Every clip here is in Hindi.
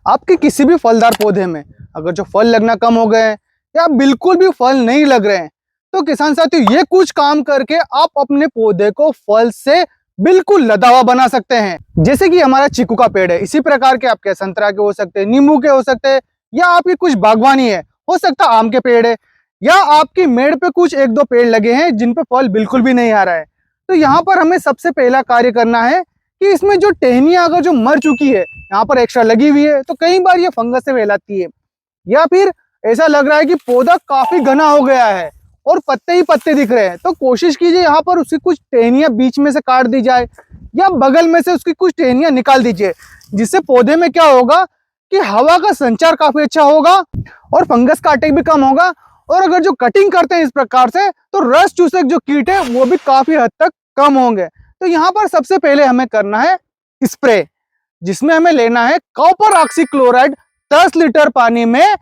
आपके किसी भी फलदार पौधे में अगर जो फल लगना कम हो गए हैं या बिल्कुल भी फल नहीं लग रहे हैं, तो किसान साथियों ये कुछ काम करके आप अपने पौधे को फल से बिल्कुल लदा हुआ बना सकते हैं। जैसे कि हमारा चीकू का पेड़ है, इसी प्रकार के आपके संतरा के हो सकते हैं, नींबू के हो सकते हैं, या आपकी कुछ बागवानी है, हो सकता है आम के पेड़ है, या आपकी मेड़ पे कुछ एक दो पेड़ लगे हैं जिन पे फल बिल्कुल भी नहीं आ रहा है। तो यहाँ पर हमें सबसे पहला कार्य करना है कि इसमें जो टहनियां अगर जो मर चुकी है, यहाँ पर एक्स्ट्रा लगी हुई है, तो कई बार ये फंगस से फैलाती है, या फिर ऐसा लग रहा है कि पौधा काफी घना हो गया है और पत्ते ही पत्ते दिख रहे हैं, तो कोशिश कीजिए यहाँ पर उसकी कुछ टहनियां बीच में से काट दी जाए या बगल में से उसकी कुछ टहनियां निकाल दीजिए, जिससे पौधे में क्या होगा कि हवा का संचार काफी अच्छा होगा और फंगस का अटैक भी कम होगा। और अगर जो कटिंग करते हैं इस प्रकार से, तो रस चूसक जो कीट है वो भी काफी हद तक कम होंगे। तो यहाँ पर सबसे पहले हमें करना है स्प्रे, जिसमें हमें लेना है कॉपर ऑक्सीक्लोराइड 10 लीटर पानी में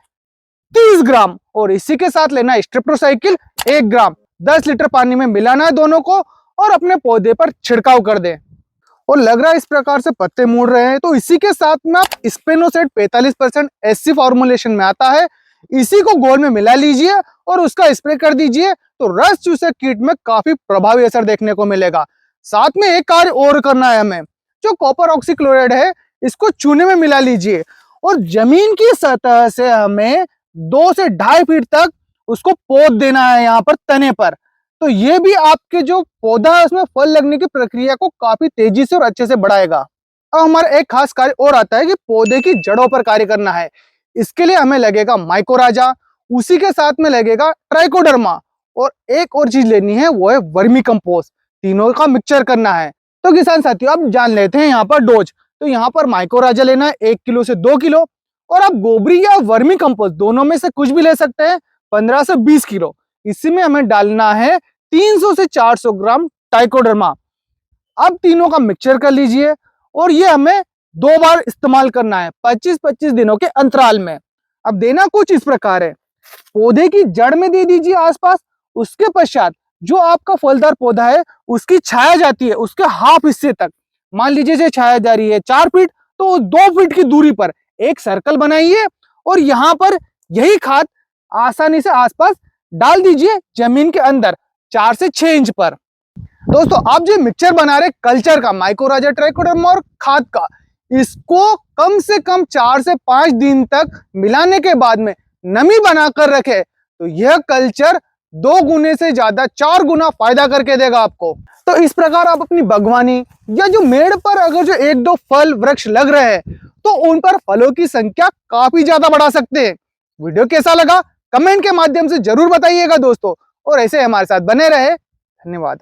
30 ग्राम, और इसी के साथ लेना है स्ट्रेप्टोसाइकिल 1 ग्राम। 10 लीटर पानी में मिलाना है दोनों को और अपने पौधे पर छिड़काव कर दें। और लग रहा है इस प्रकार से पत्ते मुड़ रहे हैं, तो इसी के साथ में आप स्पेनोसेट 45% एससी फॉर्मुलेशन में आता है, इसी को घोल में मिला लीजिए और उसका स्प्रे कर दीजिए, तो रस चूसक कीट में काफी प्रभावी असर देखने को मिलेगा। साथ में एक कार्य और करना है हमें, जो कॉपर ऑक्सीक्लोराइड है इसको चूने में मिला लीजिए और जमीन की सतह से हमें 2 से 2.5 फीट तक उसको पोत देना है यहाँ पर तने पर। तो ये भी आपके जो पौधा है उसमें फल लगने की प्रक्रिया को काफी तेजी से और अच्छे से बढ़ाएगा। अब हमारा एक खास कार्य और आता है कि पौधे की जड़ों पर कार्य करना है। इसके लिए हमें लगेगा माइकोराजा, उसी के साथ में लगेगा ट्राइकोडर्मा, और एक और चीज लेनी है वो है वर्मी कंपोस्ट। तीनों का मिक्सचर करना है। तो किसान साथियों अब जान लेते हैं यहाँ पर डोज। तो यहाँ पर माइकोराजा लेना है 1 किलो से 2 किलो, और आप गोबरी या वर्मी कंपोस्ट दोनों में से कुछ भी ले सकते हैं, 15 से 20 किलो। इसी में हमें डालना है 300 से 400 ग्राम ट्राइकोडर्मा। अब तीनों का मिक्सचर कर लीजिए और ये हमें 2 बार इस्तेमाल करना है 25-25 दिनों के अंतराल में। अब देना कुछ इस प्रकार है, पौधे की जड़ में दे दीजिए आसपास, उसके पश्चात जो आपका फलदार पौधा है उसकी छाया जाती है उसके हाफ हिस्से तक। मान लीजिए जो छाया जा रही है 4 फीट, तो 2 फीट की दूरी पर एक सर्कल बनाइए और यहाँ पर यही खाद आसानी से आसपास डाल दीजिए जमीन के अंदर 4 से 6 इंच पर। दोस्तों आप जो मिक्सचर बना रहे कल्चर का, माइकोराजा, ट्राइकोडर्मा और खाद का, इसको कम से कम 4 से 5 दिन तक मिलाने के बाद में नमी बनाकर रखे, तो यह कल्चर 2 गुने से ज्यादा 4 गुना फायदा करके देगा आपको। तो इस प्रकार आप अपनी बागवानी या जो मेड़ पर अगर जो 1-2 फल वृक्ष लग रहे हैं, तो उन पर फलों की संख्या काफी ज्यादा बढ़ा सकते हैं। वीडियो कैसा लगा कमेंट के माध्यम से जरूर बताइएगा दोस्तों, और ऐसे हमारे साथ बने रहे। धन्यवाद।